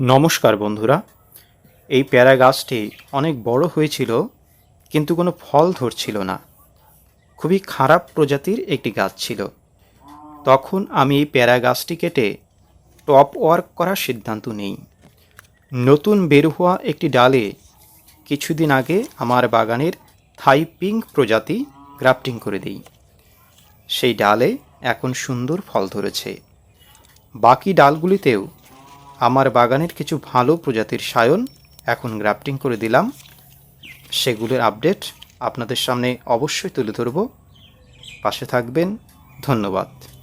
নমস্কার বন্ধুরা। এই পেয়ারা গাছটি অনেক বড় হয়েছিল, কিন্তু কোনো ফল ধরছিল না। খুবই খারাপ প্রজাতির একটি গাছ ছিল। তখন আমি এই পেয়ারা গাছটি কেটে টপ ওয়ার্ক করার সিদ্ধান্ত নিই। নতুন বের হওয়া একটি ডালে কিছুদিন আগে আমার বাগানের থাই পিঙ্ক প্রজাতি গ্রাফটিং করে দিই। সেই ডালে এখন সুন্দর ফল ধরেছে। বাকি ডালগুলিতেও আমার বাগানের কিছু ভালো প্রজাতির সায়ন এখন গ্রাফটিং করে দিলাম। সেগুলোর আপডেট আপনাদের সামনে অবশ্যই তুলে ধরব। পাশে থাকবেন। ধন্যবাদ।